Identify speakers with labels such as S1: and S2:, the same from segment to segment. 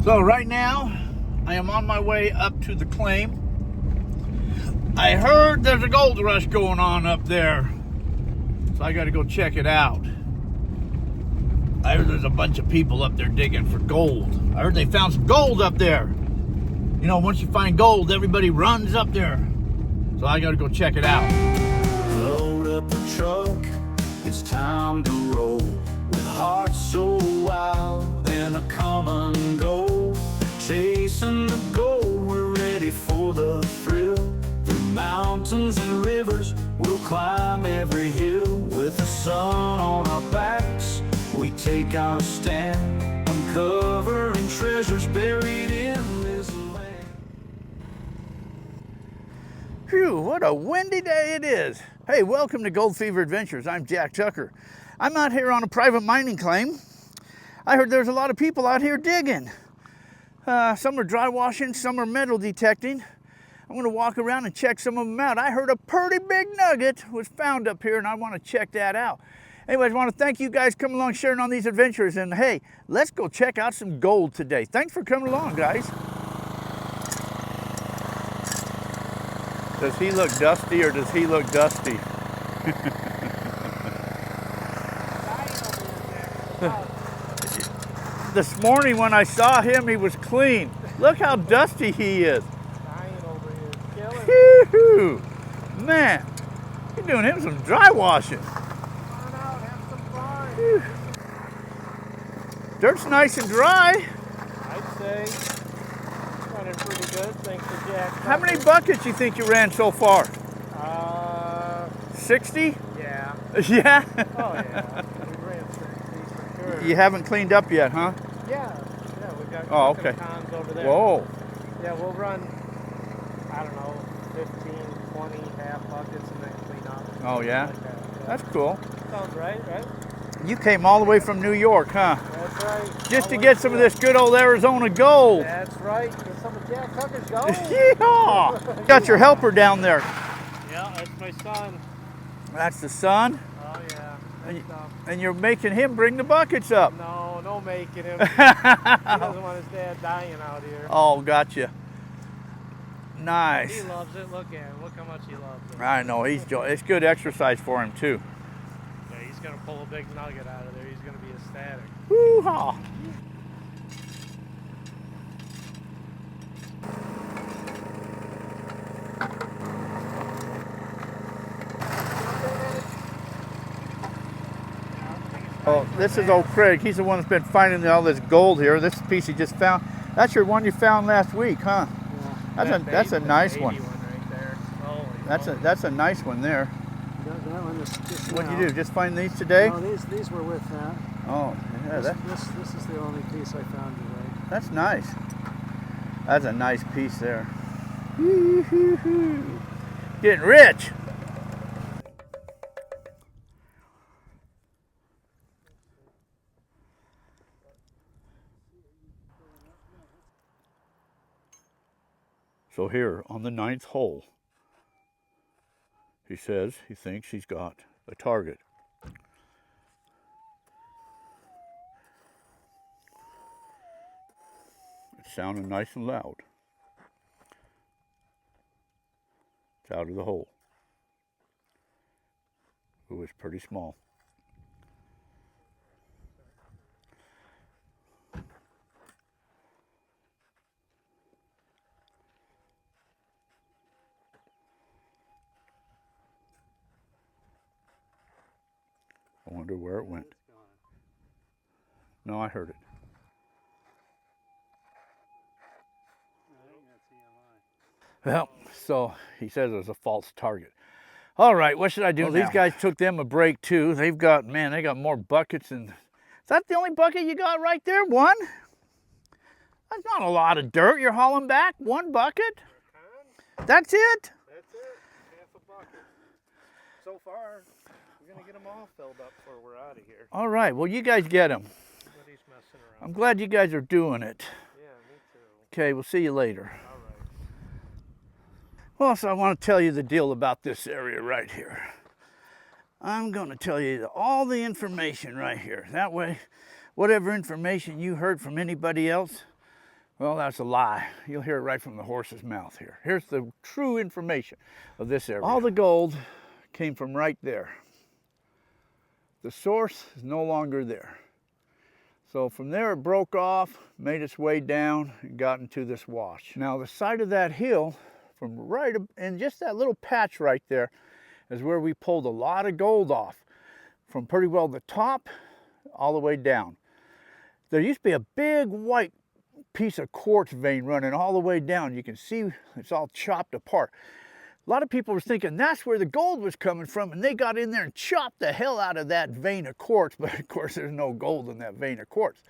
S1: So right now, I am on my way up to the claim. I heard there's a gold rush going on up there, so I got to go check it out. I heard there's a bunch of people up there digging for gold. I heard they found some gold up there. You know, once you find gold, everybody runs up there. So I got to go check it out.
S2: Load up the truck, it's time to roll. With hearts so wild and a common goal. Chasing the gold, we're ready for the thrill. Through mountains and rivers, we'll climb every hill. With the sun on our backs, we take our stand, uncovering treasures buried in this land.
S1: Phew, what a windy day it is. Hey, welcome to Gold Fever Adventures. I'm Jack Tucker. I'm out here on a private mining claim. I heard there's a lot of people out here digging. Some are dry washing, some are metal detecting. I'm gonna walk around and check some of them out. I heard a pretty big nugget was found up here and I wanna check that out. Anyways, I wanna thank you guys coming along, sharing on these adventures, and hey, let's go check out some gold today. Thanks for coming along, guys. Does he look dusty or does he look dusty? This morning when I saw him, he was clean. Look how dusty he is.
S3: Dying over here, killing.
S1: Whew. Man, you're doing him some dry washing.
S3: Come on out, have some fun.
S1: Whew. Dirt's nice and dry.
S3: I'd say running pretty good, thanks to Jack.
S1: How many buckets you think you ran so far? 60?
S3: Yeah.
S1: Yeah?
S3: Oh yeah. We ran 60 for sure.
S1: You haven't cleaned up yet, huh?
S3: Yeah, we've got
S1: Oh, okay.
S3: cons over there.
S1: Whoa.
S3: Yeah, we'll run, I don't know, 15, 20 half buckets and then clean up.
S1: Oh, yeah?
S3: Like that. Yeah.
S1: That's cool.
S3: Sounds right?
S1: You came all the way from New York, huh?
S3: That's right.
S1: Just to
S3: All
S1: get
S3: the
S1: some of
S3: way
S1: this good old Arizona gold.
S3: That's right. Get some of Jack Tucker's gold.
S1: Yeehaw! Got your helper down there.
S3: Yeah, that's my son.
S1: That's the sun.
S3: Oh yeah.
S1: And,
S3: Good stuff.
S1: and you're making him bring the buckets up.
S3: No making him. He doesn't want his dad dying out here.
S1: Oh, gotcha. Nice.
S3: He loves it. Look at him. Look how much he loves it.
S1: I know, it's good exercise for him too.
S3: Yeah, he's going to pull a big nugget out of there. He's going to be ecstatic.
S1: Woo-haw. Oh, this is old Craig. He's the one that's been finding all this gold here. This piece he just found. That's your one you found last week, huh?
S3: Yeah.
S1: That's a nice one.
S3: Right there. Holy
S1: That's a nice one there.
S4: That one is just
S1: What'd
S4: now.
S1: you do? Just find these today?
S4: No, these were with that.
S1: Oh, yeah,
S4: This is the only piece I found today.
S1: that's nice. That's a nice piece there. Getting rich. So here on the 9th hole, he says he thinks he's got a target. It's sounding nice and loud. It's out of the hole. It was pretty small. I wonder where it went. No, I heard it. Well, so he says it was a false target. All right, what should I do now? These guys took them a break too. They got more buckets than... Is that the only bucket you got right there? One? That's not a lot of dirt you're hauling back. One bucket? That's it?
S3: That's it. Half a bucket. So far, we're going to get them all filled up before we're out of here.
S1: All right, well, you guys get them.
S3: Nobody's messing around.
S1: I'm glad you guys are doing it.
S3: Yeah, me too.
S1: Okay, we'll see you later.
S3: All right.
S1: Well, so I want to tell you the deal about this area right here. I'm going to tell you all the information right here. That way, whatever information you heard from anybody else, Well, that's a lie. You'll hear it right from the horse's mouth here. Here's the true information of this area. All the gold came from right there. The source is no longer there. So from there it broke off, made its way down, and got into this wash. Now the side of that hill, from right in just that little patch right there, is where we pulled a lot of gold off, from pretty well the top all the way down. There used to be a big white piece of quartz vein running all the way down. You can see it's all chopped apart. A lot of people were thinking that's where the gold was coming from, and they got in there and chopped the hell out of that vein of quartz, but of course there's no gold in that vein of quartz.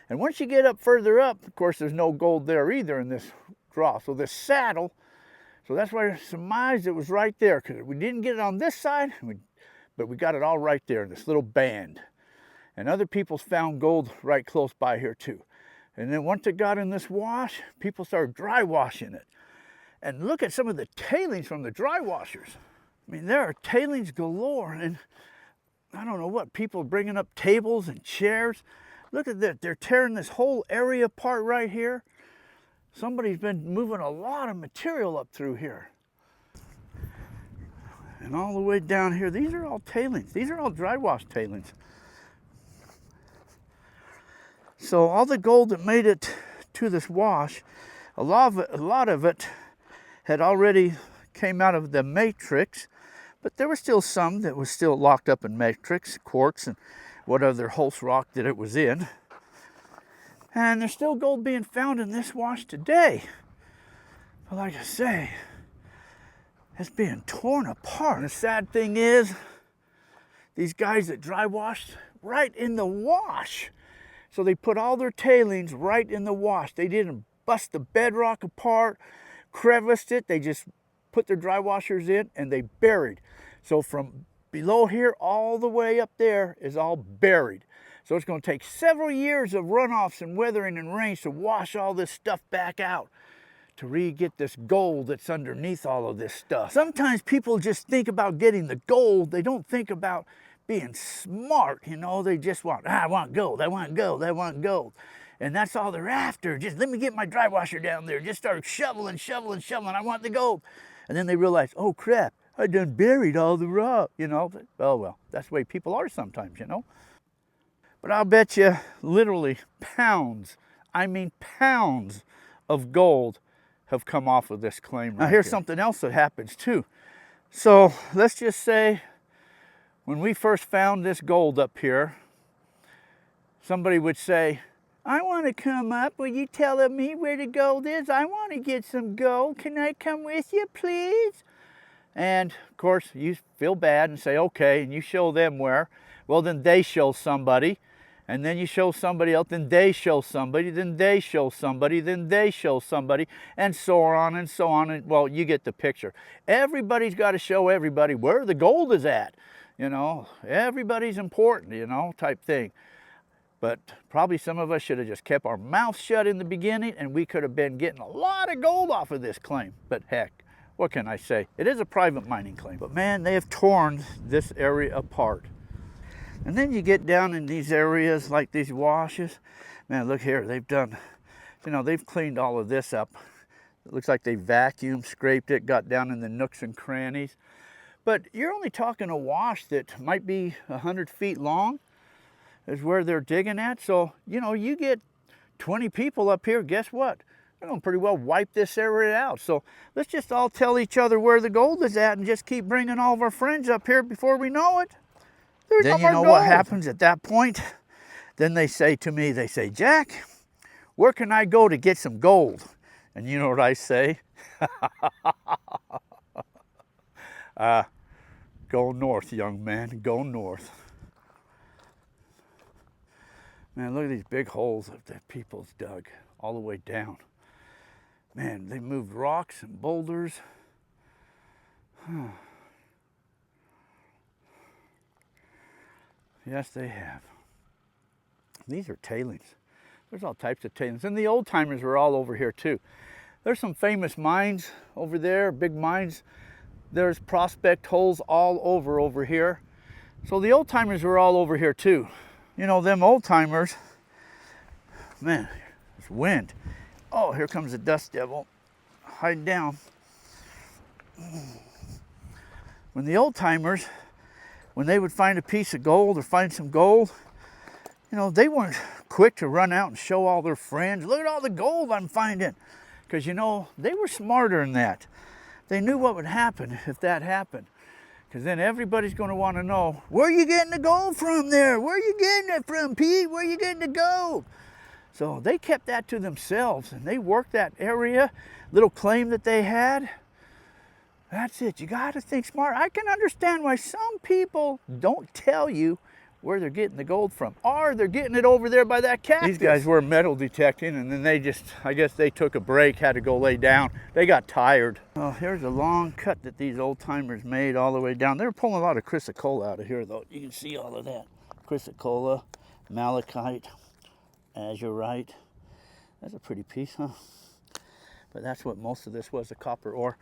S1: And once you get up further up, of course there's no gold there either in this draw. So this saddle, so that's why I surmised it was right there, because we didn't get it on this side, but we got it all right there in this little band. And other people's found gold right close by here too. And then once it got in this wash, people started dry washing it. And look at some of the tailings from the dry washers. I mean, there are tailings galore, and I don't know what, people bringing up tables and chairs. Look at that, they're tearing this whole area apart right here. Somebody's been moving a lot of material up through here. And all the way down here, these are all tailings. These are all dry wash tailings. So all the gold that made it to this wash, a lot of it had already came out of the matrix, but there was still some that was still locked up in matrix, quartz, and what other Hulse rock that it was in. And there's still gold being found in this wash today. But like I say, it's being torn apart. And the sad thing is, these guys that dry washed right in the wash. So they put all their tailings right in the wash. They didn't bust the bedrock apart, creviced it. They just put their dry washers in and they buried. So from below here all the way up there is all buried. So it's going to take several years of runoffs and weathering and rains to wash all this stuff back out, to re-get this gold that's underneath all of this stuff. Sometimes people just think about getting the gold. They don't think about being smart, you know. They just want, I want gold, I want gold, I want gold. And that's all they're after. Just let me get my dry washer down there. Just start shoveling, shoveling, shoveling. I want the gold. And then they realize, oh crap, I done buried all the rock, you know. But, oh well, that's the way people are sometimes, you know. But I'll bet you literally pounds, I mean pounds of gold have come off of this claim right now. Here's something else that happens too. So let's just say when we first found this gold up here, somebody would say, I want to come up. Will you tell me where the gold is? I want to get some gold. Can I come with you, please? And of course, you feel bad and say, okay, and you show them where. Well, then they show somebody. And then you show somebody else, then they show somebody, then they show somebody, then they show somebody, and so on and so on. And, well, you get the picture. Everybody's got to show everybody where the gold is at. You know, everybody's important, you know, type thing. But probably some of us should have just kept our mouths shut in the beginning, and we could have been getting a lot of gold off of this claim. But heck, what can I say? It is a private mining claim. But man, they have torn this area apart. And then you get down in these areas like these washes. Man, look here, they've done, you know, they've cleaned all of this up. It looks like they vacuumed, scraped it, got down in the nooks and crannies. But you're only talking a wash that might be 100 feet long is where they're digging at. So, you know, you get 20 people up here, guess what? They're going to pretty well wipe this area out. So let's just all tell each other where the gold is at and just keep bringing all of our friends up here before we know it. Then you know what happens at that point? Then they say to me, they say, Jack, where can I go to get some gold? And you know what I say? Go north, young man, go north. Man, look at these big holes that people's dug all the way down. Man, they moved rocks and boulders. Yes, they have. These are tailings. There's all types of tailings. And the old timers were all over here too. There's some famous mines over there, big mines. There's prospect holes all over here. So the old timers were all over here too. You know, them old timers, man, there's wind. Oh, here comes the dust devil, hiding down. When the old timers, when they would find a piece of gold or find some gold, you know, they weren't quick to run out and show all their friends, look at all the gold I'm finding. Because, you know, they were smarter than that. They knew what would happen if that happened. Because then everybody's going to want to know, where are you getting the gold from there? Where are you getting it from, Pete? Where are you getting the gold? So they kept that to themselves, and they worked that area, little claim that they had. That's it. You got to think smart. I can understand why some people don't tell you where they're getting the gold from, or they're getting it over there by that cactus. These guys were metal detecting, and then they just, I guess they took a break, had to go lay down. They got tired. Oh, here's a long cut that these old timers made all the way down. They were pulling a lot of chrysocolla out of here, though. You can see all of that. Chrysocolla, malachite, azurite. That's a pretty piece, huh? But that's what most of this was, the copper ore.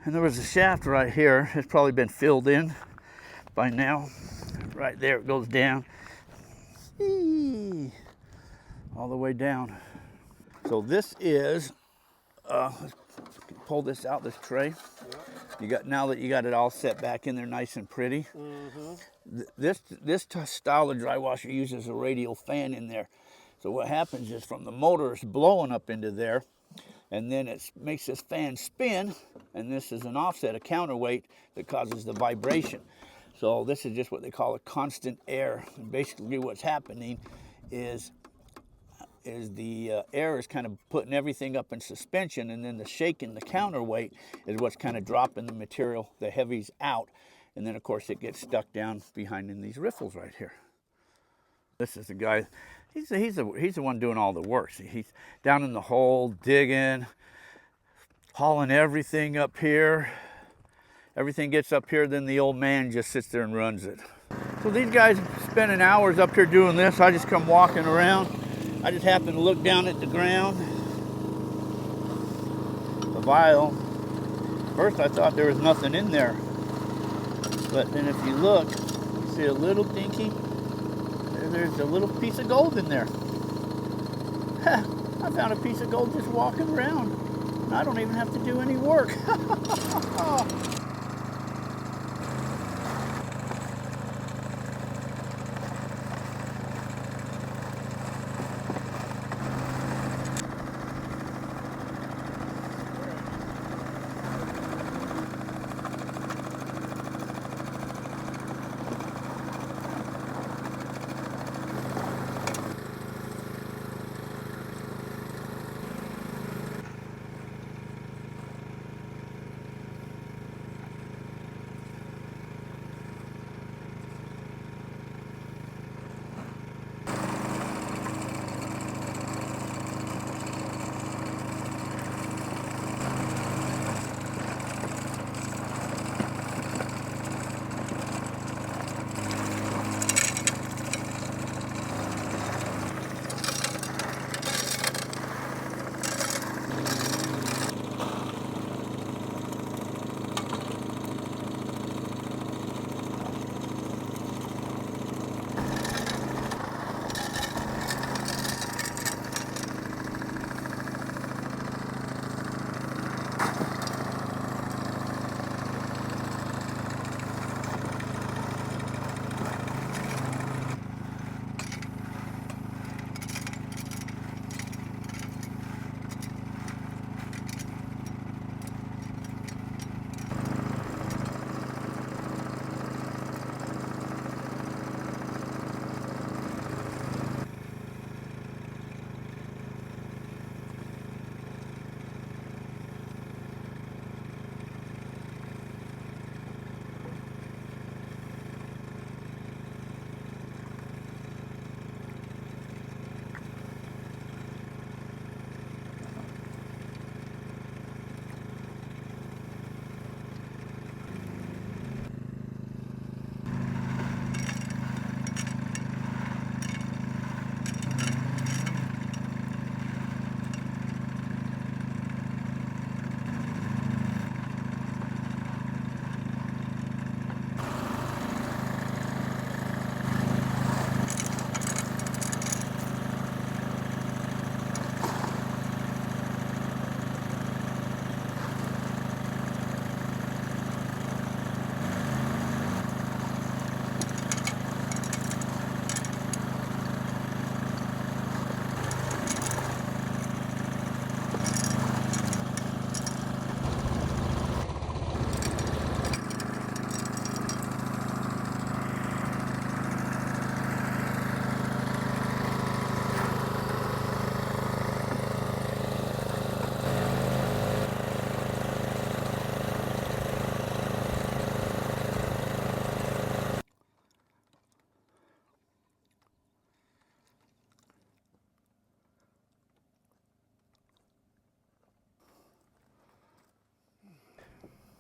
S1: And there was a shaft right here. It's probably been filled in by now. Right there, it goes down. Eee, all the way down. So this is, let's pull this out, this tray. You got, now that you got it all set back in there nice and pretty. This style of dry washer uses a radial fan in there. So what happens is from the motor, it's blowing up into there, and then it makes this fan spin, and this is an offset, a counterweight that causes the vibration. So this is just what they call a constant air. And basically what's happening is the air is kind of putting everything up in suspension, and then the shaking, the counterweight, is what's kind of dropping the material, the heavies out. And then of course it gets stuck down behind in these riffles right here. This is the guy, he's the one doing all the work. See, he's down in the hole, digging, hauling everything up here. Everything gets up here, then the old man just sits there and runs it. So these guys spending hours up here doing this. I just come walking around. I just happen to look down at the ground. The vial. First I thought there was nothing in there. But then if you look, you see a little dinky, there's a little piece of gold in there. I found a piece of gold just walking around. And I don't even have to do any work.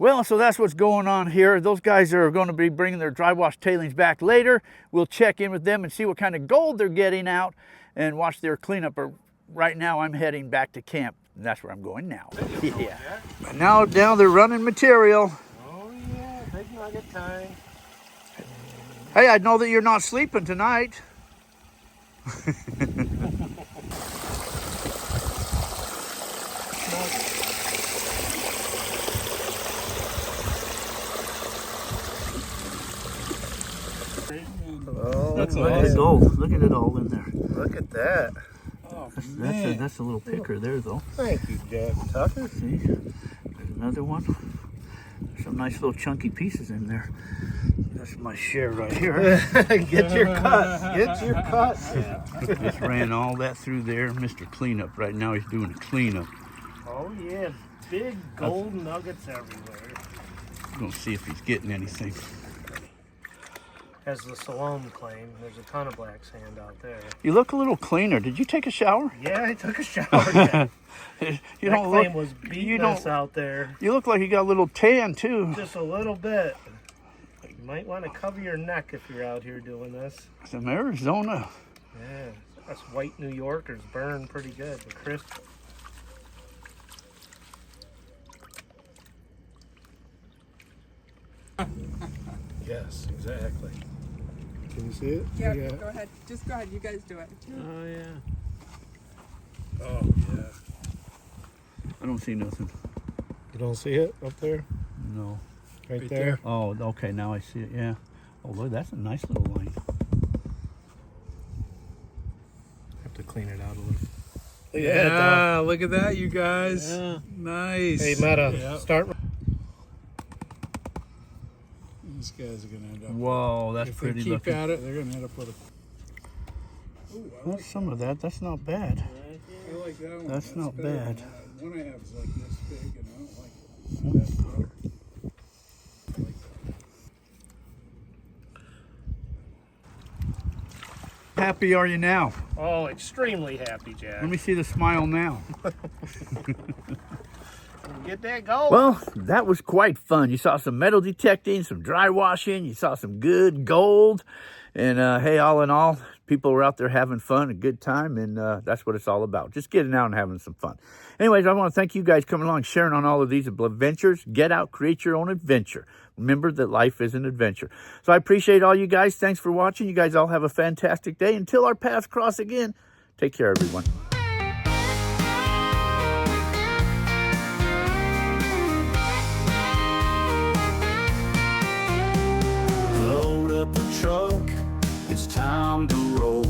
S1: Well, so that's what's going on here. Those guys are going to be bringing their dry wash tailings back later. We'll check in with them and see what kind of gold they're getting out and watch their cleanup. But right now I'm heading back to camp, and that's where I'm going now. Yeah. Now they're running material.
S3: Oh yeah, big nugget time.
S1: Hey, I know that you're not sleeping tonight.
S3: Oh,
S1: Look at the gold. Look at it all in there.
S3: look at that. Oh,
S1: That's a little picker there, though.
S3: Thank you, Jack Tucker.
S1: See, there's another one. There's some nice little chunky pieces in there. That's my share right here.
S3: Get your cut. Get your cut.
S1: Just ran all that through there. Mr. Cleanup right now, he's doing a cleanup.
S3: Oh yeah, big gold nuggets everywhere.
S1: I'm gonna see if he's getting anything.
S3: As the Salome claim, there's a ton of black sand out there.
S1: You look a little cleaner. Did you take a shower?
S3: Yeah, I took a shower. Jack.
S1: You
S3: that
S1: don't
S3: claim
S1: look.
S3: was beating
S1: you don't-
S3: us out there
S1: You look like you got a little tan too.
S3: just a little bit. You might want to cover your neck if you're out here doing this.
S1: Some Arizona.
S3: Yeah, us white New Yorkers burn pretty good, but crisp. Yes, exactly. Can you see it?
S5: Yeah, go ahead. Just go ahead. You guys do it.
S3: Oh yeah. Oh yeah.
S1: I don't see nothing.
S3: You don't see it up there?
S1: No.
S3: Right there?
S1: Oh, okay. Now I see it. Yeah. Oh, look, that's a nice little line.
S3: Have to clean it out a little.
S6: Yeah, look at that, you guys.
S3: Yeah.
S6: Nice.
S3: Hey, Meta, start.
S6: These guys are gonna end up.
S1: Whoa, that's
S6: if
S1: pretty
S6: they keep
S1: looking.
S6: at it, they're gonna end up with a. Ooh, I
S1: Well,
S6: like,
S1: some of that. That's not bad.
S6: I like that one.
S1: That's not
S6: better
S1: bad.
S6: than that. One I have is like this big, and I don't like it. That's better. I like that.
S1: Happy are you now?
S3: Oh, extremely happy, Jack.
S1: Let me see the smile now.
S3: Get that gold.
S1: Well, that was quite fun. You saw some metal detecting, some dry washing. You saw some good gold. And hey, all in all, people were out there having fun, a good time, and that's what it's all about. Just getting out and having some fun. Anyways, I want to thank you guys coming along, sharing on all of these adventures. Get out, create your own adventure. Remember that life is an adventure. So I appreciate all you guys. Thanks for watching. You guys all have a fantastic day. Until our paths cross again, take care, everyone.
S2: Load up the truck, it's time to roll.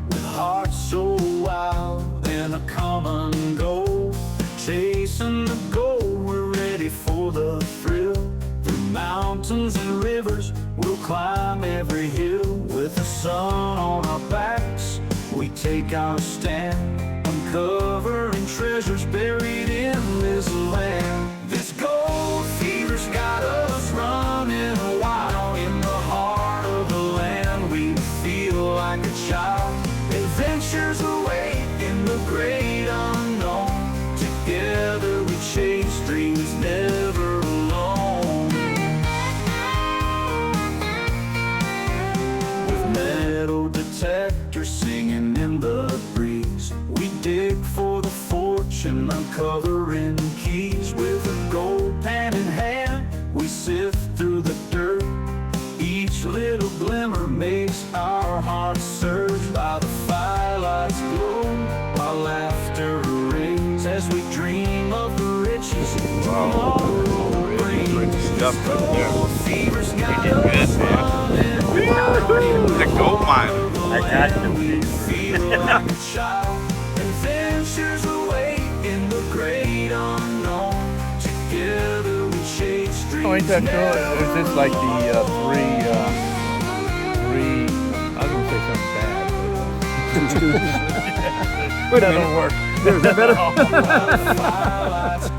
S2: With hearts so wild and a common goal. Chasing the goal, we're ready for the thrill. Through mountains and rivers, we'll climb every hill. With the sun on our backs, we take our stand. Uncovering treasures buried in this land. This gold fever's got us running wild. In the heart of the land, we feel like a child. Adventures await in the great unknown. Together we chase dreams never alone. With metal detector singing in the breeze, we dig for the fortune, uncovering keys. With a gold pan in hand, we sift through the dirt. Each little glimmer makes our hearts surge. By the firelight's glow, our laughter rings as we dream of the riches tomorrow brings. Gold fever's got us running wild.
S1: The gold mine.
S2: I got them. We feel like a child. Adventures await in the great unknown. Together we chase dreams.
S1: Oh, ain't that cool? Is this like the I was gonna say something bad. But that'll work. Is that better?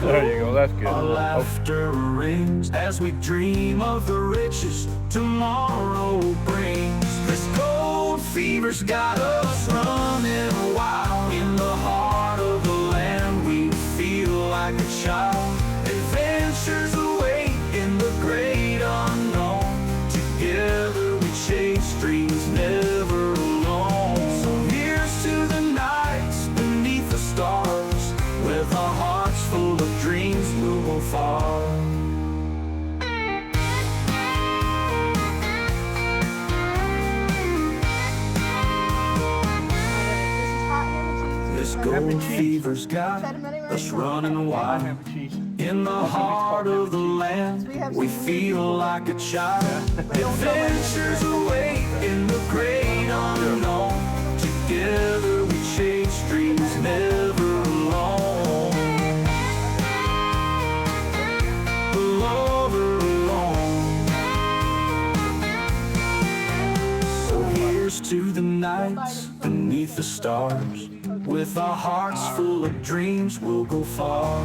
S1: There you go. That's good.
S2: Our laughter rings as we dream of the riches tomorrow brings. This gold fever's got us running wild. In the heart of the land, we feel like a child. Adventures await far. This gold fever's got us running wild in the heart of the land. We feel like a child. Adventures await in the great unknown. Together we chase dreams, never alone. Never alone. So here's to the nights beneath the stars. With our hearts full of dreams, we'll go far.